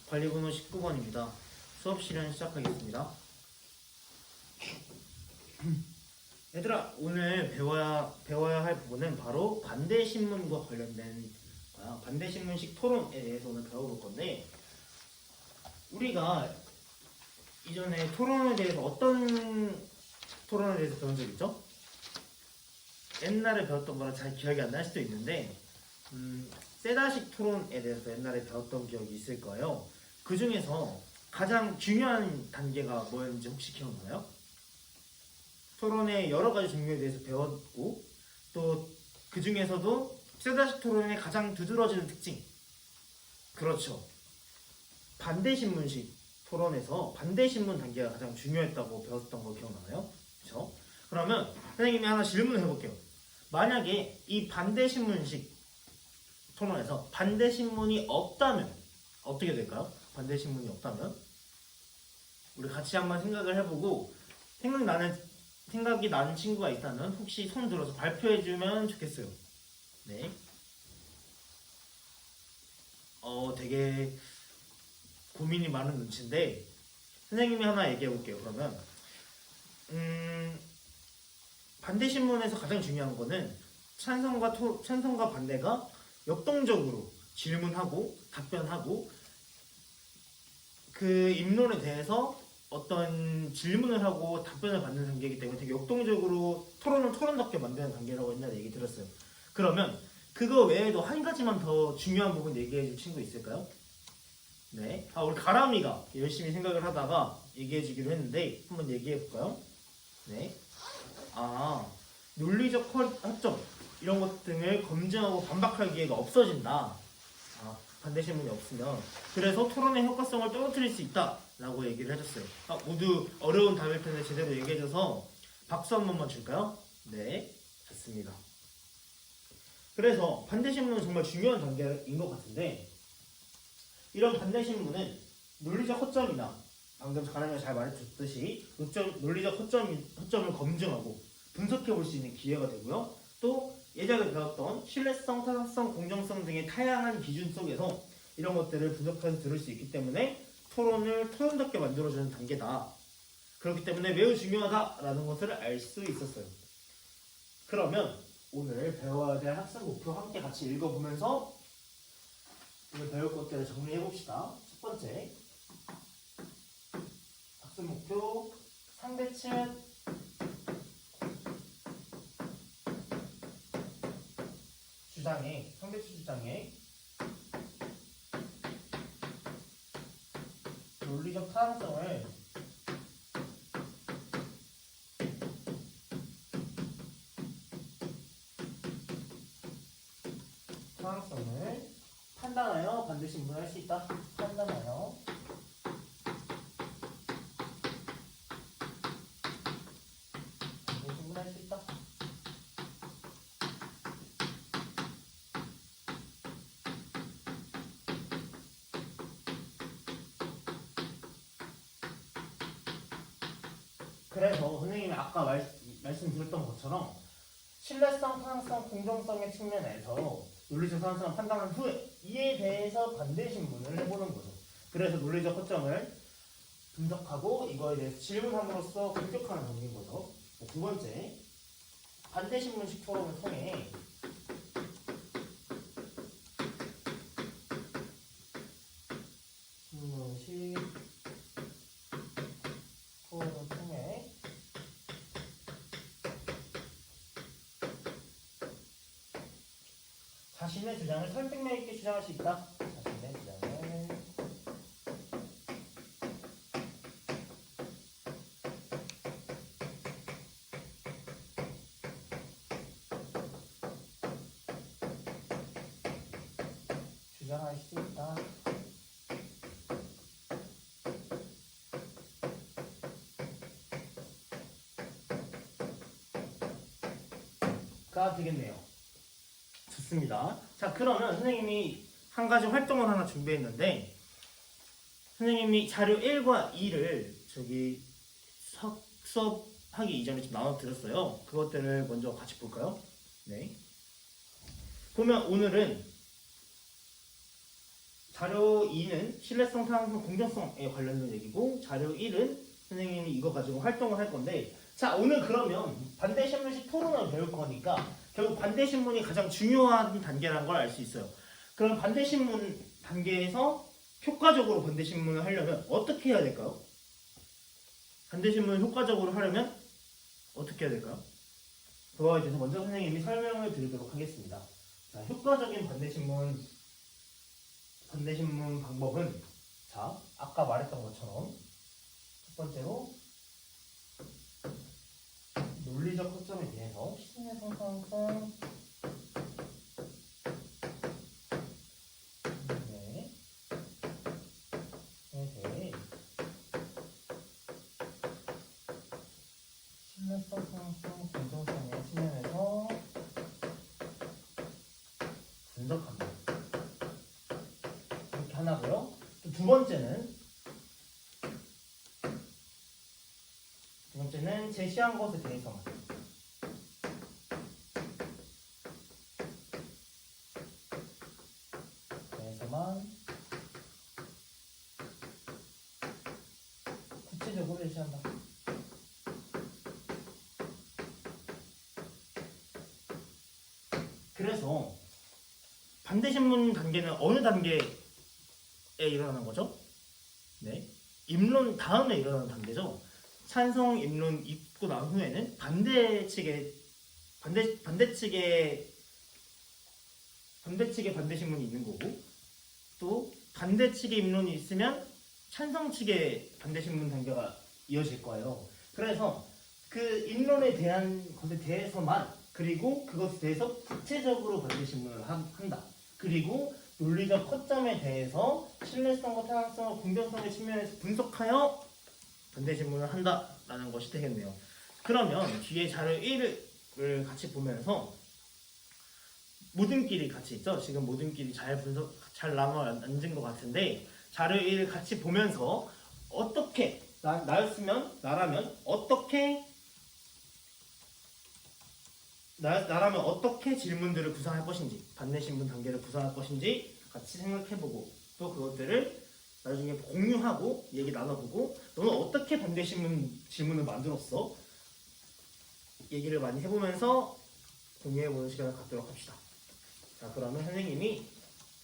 관리번호 19번입니다. 수업 실현 시작하겠습니다. 얘들아, 오늘 배워야 할 부분은 바로 반대신문과 관련된 거야. 반대신문식 토론에 대해서 오늘 배워볼 건데, 우리가 이전에 토론에 대해서 어떤 토론에 대해서 배운 적 있죠? 옛날에 배웠던 거랑 잘 기억이 안 날 수도 있는데, 세다식 토론에 대해서 옛날에 배웠던 기억이 있을 거예요. 그 중에서 가장 중요한 단계가 뭐였는지 혹시 기억나요? 토론의 여러 가지 종류에 대해서 배웠고, 또 그 중에서도 세다식 토론의 가장 두드러지는 특징, 그렇죠, 반대신문식 토론에서 반대신문 단계가 가장 중요했다고 배웠던 거 기억나나요? 그렇죠? 그러면 선생님이 하나 질문을 해볼게요. 만약에 이 반대신문식 토론에서 반대신문이 없다면 어떻게 될까요? 반대신문이 없다면? 우리 같이 한번 생각을 해보고, 생각이 나는 친구가 있다면 혹시 손 들어서 발표해주면 좋겠어요. 네. 되게 고민이 많은 눈치인데, 선생님이 하나 얘기해볼게요. 그러면 반대신문에서 가장 중요한 거는 찬성과 반대가 역동적으로 질문하고 답변하고, 그 입론에 대해서 어떤 질문을 하고 답변을 받는 단계이기 때문에 되게 역동적으로 토론답게 만드는 단계라고 옛날에 얘기 들었어요. 그러면 그거 외에도 한 가지만 더 중요한 부분 얘기해 줄 친구 있을까요? 네. 우리 가람이가 열심히 생각을 하다가 얘기해 주기로 했는데 한번 얘기해 볼까요? 네. 논리적 허점 이런 것 등을 검증하고 반박할 기회가 없어진다. 반대신문이 없으면. 그래서 토론의 효과성을 떨어뜨릴 수 있다 라고 얘기를 해줬어요. 모두 어려운 답일 텐데 제대로 얘기해줘서 박수 한 번만 줄까요? 네, 좋습니다. 그래서 반대신문은 정말 중요한 단계인 것 같은데, 이런 반대신문은 논리적 허점이나 방금 가람이가 잘 말해줬듯이 논리적 허점을 검증하고 분석해 볼 수 있는 기회가 되고요. 또 예전에 배웠던 신뢰성, 타당성, 공정성 등의 다양한 기준 속에서 이런 것들을 분석해서 들을 수 있기 때문에 토론을 토론답게 만들어주는 단계다. 그렇기 때문에 매우 중요하다라는 것을 알 수 있었어요. 그러면 오늘 배워야 될 학습 목표 함께 같이 읽어보면서 오늘 배울 것들을 정리해봅시다. 첫 번째, 학습 목표 상대측 상대측 주장의 논리적 타당성을 판단하여 반드시 인문할 수 있다. 판단하여 반드시 인문할 수 있다. 그래서 선생님이 아까 말씀드렸던 것처럼 신뢰성, 타당성, 공정성의 측면에서 논리적 타당성을 판단한 후에 이에 대해서 반대신문을 해보는 거죠. 그래서 논리적 허점을 분석하고 이거에 대해서 질문함으로써 공격하는 단계인 거죠. 두 번째, 반대신문식 토론을 통해 신문식 토론을 통해 자신의 주장을 설득력 있게 주장할 수 있다. 자신의 주장을 주장할 수 있다. 가 되겠네요. 좋습니다. 자, 그러면 선생님이 한 가지 활동을 하나 준비했는데, 선생님이 자료 1과 2를 수업하기 이전에 좀 나눠드렸어요. 그것들을 먼저 같이 볼까요? 네. 보면 오늘은 자료 2는 신뢰성, 타당성, 공정성에 관련된 얘기고 자료 1은 선생님이 이거 가지고 활동을 할 건데 자 오늘 그러면 반대신문식 토론을 배울 거니까 결국 반대신문이 가장 중요한 단계라는 걸 알 수 있어요. 그럼 반대신문 단계에서 효과적으로 반대신문을 하려면 어떻게 해야 될까요? 반대신문을 효과적으로 하려면 어떻게 해야 될까요? 그거에 대해서 먼저 선생님이 설명을 드리도록 하겠습니다. 자, 효과적인 반대신문 방법은 자, 아까 말했던 것처럼 첫 번째로 논리적 허점에 대해서 신뢰성, 타당성에 대해 신뢰성, 타당성, 공정성의 측면에서 분석합니다. 이렇게 하나고요. 또 두 번째는 제시한 것에 대해서만 구체적으로 제시한다. 그래서 반대신문 단계는 어느 단계에 일어나는 거죠? 네, 입론 다음에 일어나는 단계죠. 찬성 입론 입고 난 후에는 반대 측의 반대신문이 있는 거고 또 반대 측의 입론이 있으면 찬성 측의 반대신문 단계가 이어질 거예요. 그래서 그 입론에 대한 것에 대해서만 그리고 그것에 대해서 구체적으로 반대신문을 한다. 그리고 논리적 허점에 대해서 신뢰성과 타당성과 공정성의 측면에서 분석하여 반대신문을 한다라는 것이 되겠네요. 그러면 뒤에 자료 1을 같이 보면서 모든끼리 같이 있죠? 지금 모든끼리 잘 나눠 앉은 것 같은데 자료 1을 같이 보면서 어떻게 나라면 어떻게 질문들을 구성할 것인지 반대신문 단계를 구성할 것인지 같이 생각해보고 또 그것들을 나중에 공유하고 얘기 나눠보고 너는 어떻게 반대신문 질문을 만들었어? 얘기를 많이 해보면서 공유해보는 시간을 갖도록 합시다. 자, 그러면 선생님이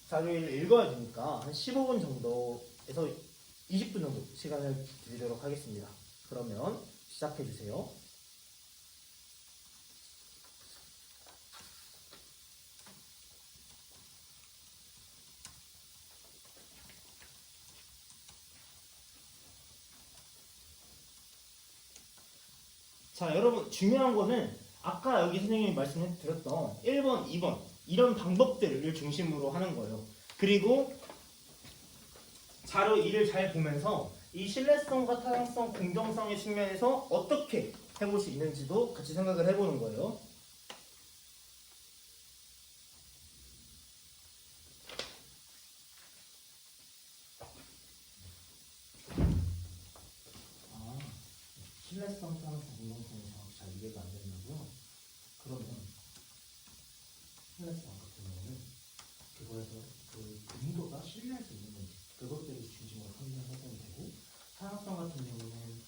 자료를 읽어야 되니까 한 15분 정도에서 20분 정도 시간을 드리도록 하겠습니다. 그러면 시작해주세요. 자, 여러분 중요한 거는 아까 여기 선생님이 말씀드렸던 1번, 2번 이런 방법들을 중심으로 하는 거예요. 그리고 자료 2를 잘 보면서 이 신뢰성과 타당성, 공정성의 측면에서 어떻게 해볼 수 있는지도 같이 생각을 해보는 거예요. 신뢰성, 타당성, 공정성이 정확히 잘 이해가 안 된다고요? 그러면 신뢰성 같은 경우는 그거에서 그 근거가 신뢰할 수 있는 건지 그것들을 중심으로 판단해보면 되고 타당성 같은 경우는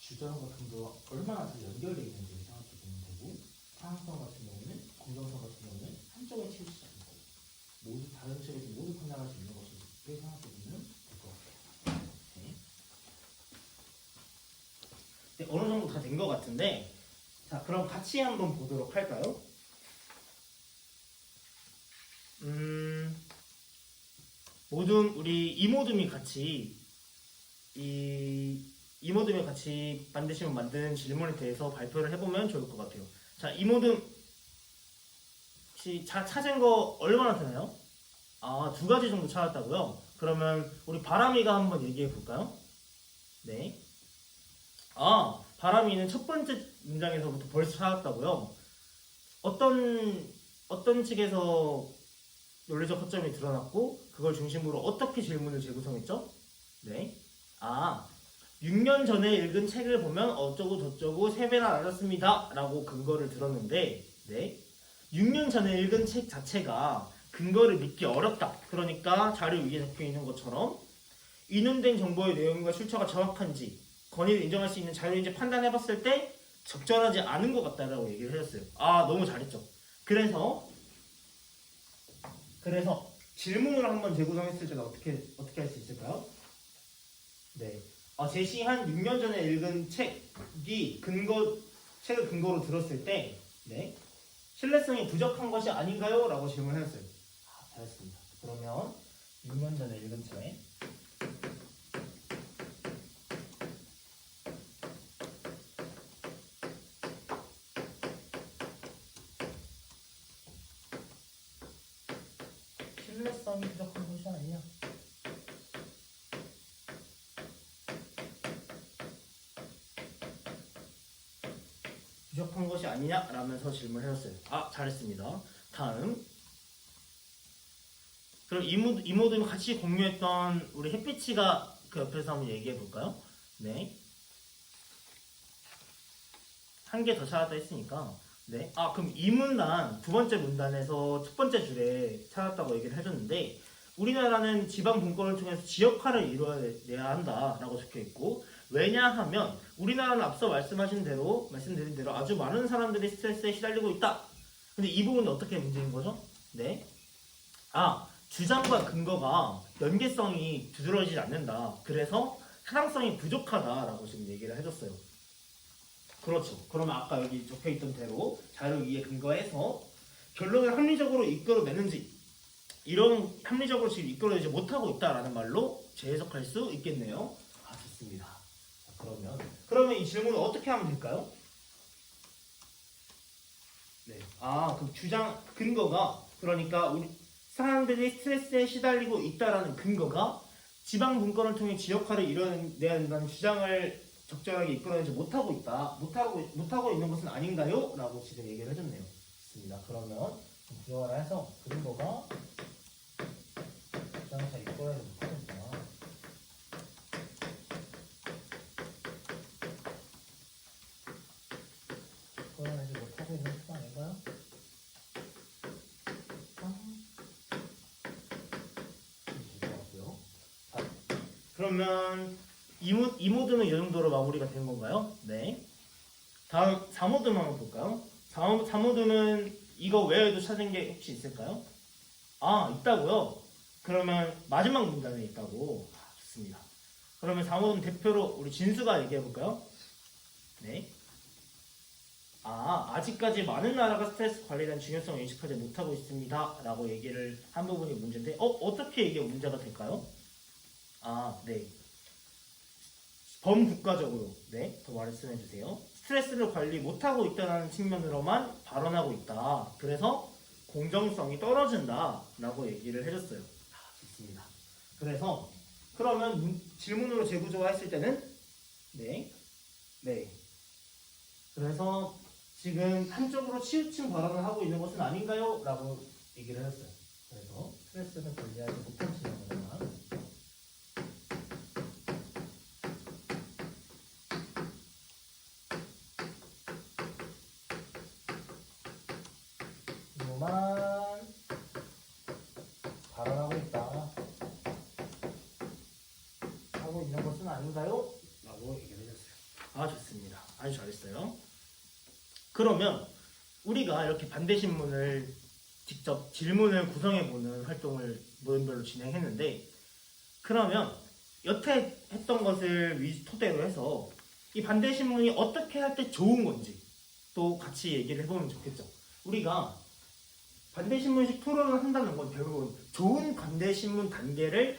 주장과 근거가 얼마나 잘 연결되어 있는지를 생각해보면 되고 타당성 같은 경우는 공정성 같은 경우는 한쪽에 치우치지 않고 모두 다른 측에서 모두 판단할 수 있는 것을 생각해보면 될 것 같아요. 네, 어느 정도 다 된 것 같은데 자 그럼 같이 한번 보도록 할까요? 우리 이모듬이 같이 이모듬이 같이 만드시면 만든 질문에 대해서 발표를 해보면 좋을 것 같아요. 자 이모듬 혹시 찾은 거 얼마나 되나요? 아, 2가지 정도 찾았다고요? 그러면 우리 바람이가 한번 얘기해 볼까요? 네. 아, 바람이는 첫 번째 문장에서부터 벌써 찾았다고요? 어떤 측에서 논리적 허점이 드러났고 그걸 중심으로 어떻게 질문을 재구성했죠? 네. 아, 6년 전에 읽은 책을 보면 어쩌고 저쩌고 3배나 낮았습니다 라고 근거를 들었는데 네. 6년 전에 읽은 책 자체가 근거를 믿기 어렵다. 그러니까 자료 위에 적혀 있는 것처럼 인용된 정보의 내용과 출처가 정확한지 권위를 인정할 수 있는 자료인지 판단해봤을 때 적절하지 않은 것 같다라고 얘기를 해줬어요. 아, 너무 잘했죠. 그래서 질문을 한번 재구성했을 때는 어떻게 할 수 있을까요? 네. 제시한 6년 전에 읽은 책을 근거로 들었을 때, 네. 신뢰성이 부족한 것이 아닌가요? 라고 질문했어요. 잘했습니다. 그러면 6년 전에 읽은 책. 신뢰성이 부족한 것이 아니냐? 부족한 것이 아니냐? 라면서 질문을 해줬어요. 아, 잘했습니다. 다음. 그럼 이모들이 같이 공유했던 우리 햇빛이가 그 옆에서 한번 얘기해 볼까요? 네. 한 개 더 찾았다 했으니까. 네. 그럼 이 문단, 두 번째 문단에서 첫 번째 줄에 찾았다고 얘기를 해줬는데, 우리나라는 지방 분권을 통해서 지역화를 이루어내야 한다라고 적혀 있고, 왜냐하면 우리나라는 앞서 말씀드린 대로 아주 많은 사람들이 스트레스에 시달리고 있다. 근데 이 부분은 어떻게 문제인 거죠? 네. 주장과 근거가 연계성이 두드러지지 않는다. 그래서 타당성이 부족하다라고 지금 얘기를 해줬어요. 그렇죠. 그러면 아까 여기 적혀있던 대로 자료 위에 근거해서 결론을 합리적으로 이끌어내는지, 이런 합리적으로 지금 이끌어내지 못하고 있다라는 말로 재해석할 수 있겠네요. 좋습니다. 그러면 이 질문을 어떻게 하면 될까요? 네. 그럼 근거가, 그러니까 우리 사람들이 스트레스에 시달리고 있다라는 근거가 지방 분권을 통해 지역화를 이뤄내야 된다는 주장을 적절하게 이끌어내지 못하고 있는 것은 아닌가요? 라고 지금 얘기를 해줬네요. 좋습니다. 그러면 부정화를 해서 근거가 주장을 잘 이끌어내지 못하고 있다. 이끌어내지 못하고 있는 것은 아닌가요? 그러면 2모드는 이 정도로 마무리가 된 건가요? 네. 다음 4모드만 한번 볼까요? 4모드는 이거 외에도 찾은 게 혹시 있을까요? 있다고요? 그러면 마지막 문단에 있다고. 좋습니다. 그러면 4모드는 대표로 우리 진수가 얘기해 볼까요? 네. 아직까지 많은 나라가 스트레스 관리에 대한 중요성을 인식하지 못하고 있습니다. 라고 얘기를 한 부분이 문제인데, 어떻게 이게 문제가 될까요? 네. 범국가적으로, 네, 더 말씀해 주세요. 스트레스를 관리 못하고 있다는 측면으로만 발언하고 있다. 그래서 공정성이 떨어진다. 라고 얘기를 해줬어요. 좋습니다. 그러면 질문으로 재구조화했을 때는, 네. 그래서 지금 한쪽으로 치우친 발언을 하고 있는 것은 아닌가요? 라고 얘기를 했어요. 그래서 스트레스를 관리하지 못한 측면으로만. 발언하고 있다. 하고 있는 것은 아닌가요? 라고 얘기를 해줬어요. 좋습니다. 아주 잘했어요. 그러면 우리가 이렇게 반대신문을 직접 질문을 구성해보는 활동을 모임별로 진행했는데, 그러면 여태 했던 것을 토대로 해서 이 반대신문이 어떻게 할 때 좋은 건지 또 같이 얘기를 해보면 좋겠죠. 우리가 반대신문식 토론을 한다는 건 결국은 좋은 반대신문 단계를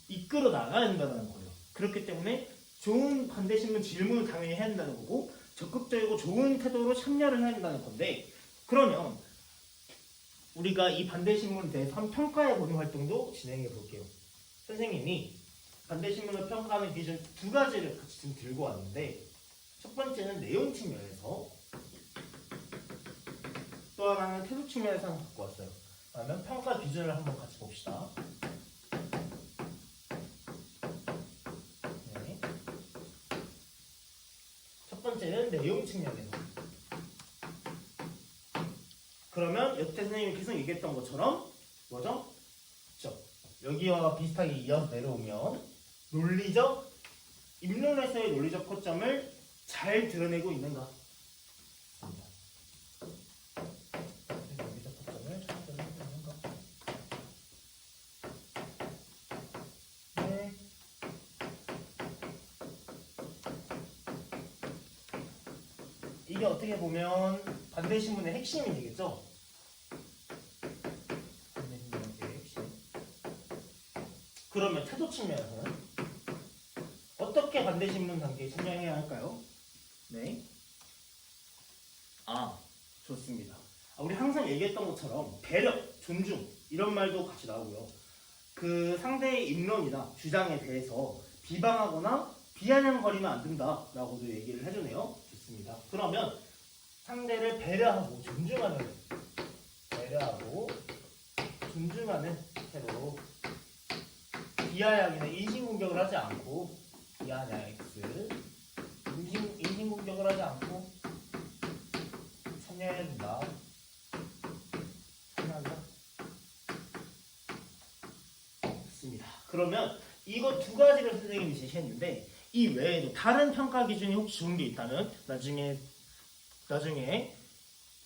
이끌어 나가야 된다는 거예요. 그렇기 때문에 좋은 반대신문 질문을 당연히 해야 된다는 거고, 적극적이고 좋은 태도로 참여를 해야 된다는 건데, 그러면 우리가 이 반대신문에 대해서 한번 평가해보는 활동도 진행해 볼게요. 선생님이 반대신문을 평가하는 기준 두 가지를 같이 좀 들고 왔는데, 첫 번째는 내용 측면에서, 또 하나는 태도 측면에서 한번 갖고 왔어요. 그러면 평가 기준을 한번 같이 봅시다. 네. 첫 번째는 내용 측면에서. 그러면 여태 선생님이 계속 얘기했던 것처럼 뭐죠? 그쵸? 여기와 비슷하게 이어서 내려오면 논리적 입론에서의 논리적 허점을 잘 드러내고 있는가? 논리적 허점을 잘 드러내고 있는가? 네. 이게 어떻게 보면 반대신문의 핵심이 되겠죠? 반대신문의 핵심. 그러면 태도 측면에서는 어떻게 반대신문 단계에 참여해야 할까요? 네. 좋습니다. 우리 항상 얘기했던 것처럼 배려, 존중 이런 말도 같이 나오고요. 그 상대의 입론이나 주장에 대해서 비방하거나 비아냥거리면 안 된다라고도 얘기를 해주네요. 좋습니다. 그러면 상대를 배려하고 존중하는 태도로 비아냥이나 인신공격을 하지 않고 비아냥 X 인신공격을 하지 않고 참여해야 된다. 참여한다. 좋습니다. 그러면 이거 두 가지를 선생님이 제시했는데 이 외에도 다른 평가 기준이 혹시 좋은 게 있다면 나중에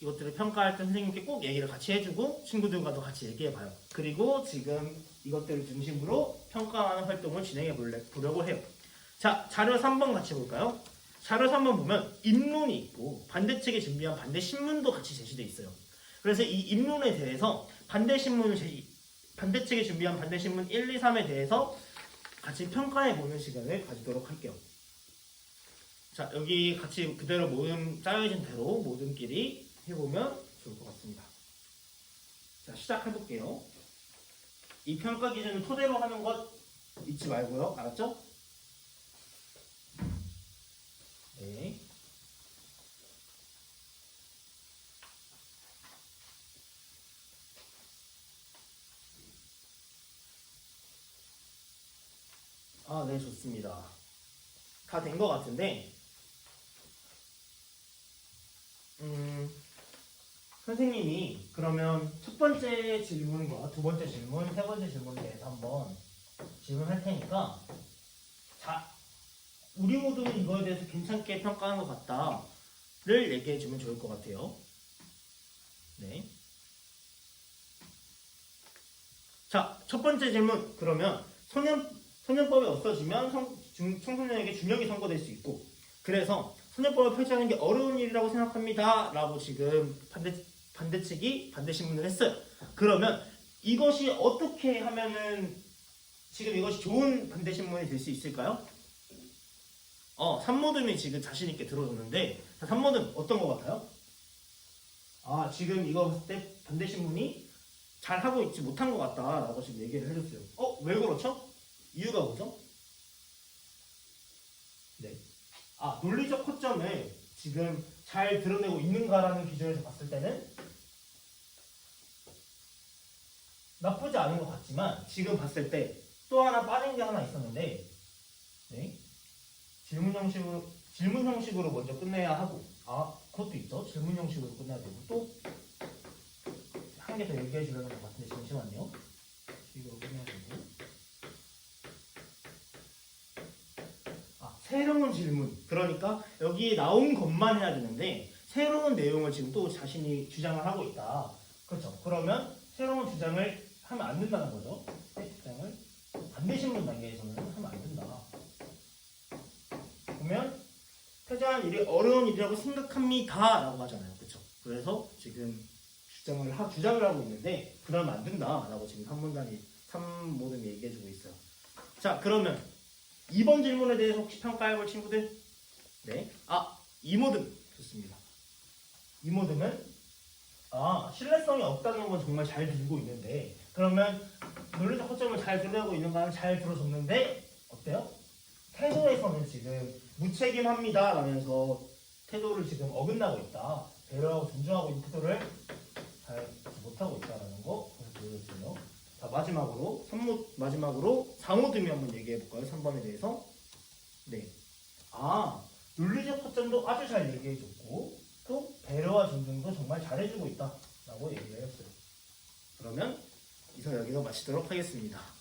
이것들을 평가할 때 선생님께 꼭 얘기를 같이 해주고 친구들과도 같이 얘기해봐요. 그리고 지금 이것들을 중심으로 평가하는 활동을 진행해 보려고 해요. 자, 자료 3번 같이 볼까요? 자료 3번 보면 입론이 있고 반대측에 준비한 반대신문도 같이 제시되어 있어요. 그래서 이 입론에 대해서 반대측에 준비한 반대신문 1, 2, 3에 대해서 같이 평가해보는 시간을 가지도록 할게요. 자, 여기 같이 그대로 짜여진 대로 모든끼리 해보면 좋을 것 같습니다. 자, 시작해볼게요. 이 평가 기준을 토대로 하는 것 잊지 말고요. 알았죠? 네. 네, 좋습니다. 다 된 것 같은데, 선생님이 그러면 첫 번째 질문과 두 번째 질문, 세 번째 질문에 대해서 한번 질문할 테니까, 자, 우리 모두는 이거에 대해서 괜찮게 평가하는 것 같다를 얘기해 주면 좋을 것 같아요. 네. 자, 첫 번째 질문. 그러면 소년법이 없어지면 청소년에게 중형이 선고될 수 있고, 그래서 소년법을 펼치는 게 어려운 일이라고 생각합니다. 라고 지금 반대측이 반대신문을 했어요. 그러면 이것이 어떻게 하면은 지금 이것이 좋은 반대신문이 될 수 있을까요? 산모듬이 지금 자신있게 들어줬는데, 산모듬 어떤 것 같아요? 지금 이거 봤을 때 반대신문이 잘하고 있지 못한 것 같다라고 지금 얘기를 해줬어요. 왜 그렇죠? 이유가 뭐죠? 네. 논리적 허점을 지금 잘 드러내고 있는가라는 기준에서 봤을 때는 나쁘지 않은 것 같지만 지금 봤을 때 또 하나 빠진 게 하나 있었는데, 네. 질문 형식으로 먼저 끝내야 하고, 그것도 있죠. 질문 형식으로 끝내야 되고, 또 한 개 더 얘기해 주려는 것 같은데 잠시만요. 식으로 끝내야 되고. 새로운 질문. 그러니까 여기에 나온 것만 해야 되는데 새로운 내용을 지금 또 자신이 주장을 하고 있다. 그렇죠. 그러면 새로운 주장을 하면 안 된다는 거죠. 새 주장을 반대신문 단계에서는 하면 안 된다. 그러면 패자한 일이 어려운 일이라고 생각합니다. 라고 하잖아요. 그렇죠. 그래서 지금 주장을 하고 있는데 그러면 안 된다라고 지금 산모듬이 얘기해주고 있어요. 자, 그러면 2번 질문에 대해서 혹시 평가해볼 친구들? 네. 이모듬. 좋습니다. 이모듬은 신뢰성이 없다는 건 정말 잘 들고 있는데, 그러면 논리적 허점을 잘 드러내고 있는 거는 잘 들어줬는데 어때요? 태도에서는 지금 무책임합니다 라면서 태도를 지금 어긋나고 있다. 배려하고 존중하고 있는 태도를 잘 못하고 있다는 거 보여줬어요. 자, 마지막으로 상호듬이 한번 얘기해볼까요? 3번에 대해서. 네. 논리적 허점도 아주 잘 얘기해줬고 또 배려와 존중도 정말 잘해주고 있다라고 얘기를 했어요. 그러면 이상 여기서 마치도록 하겠습니다.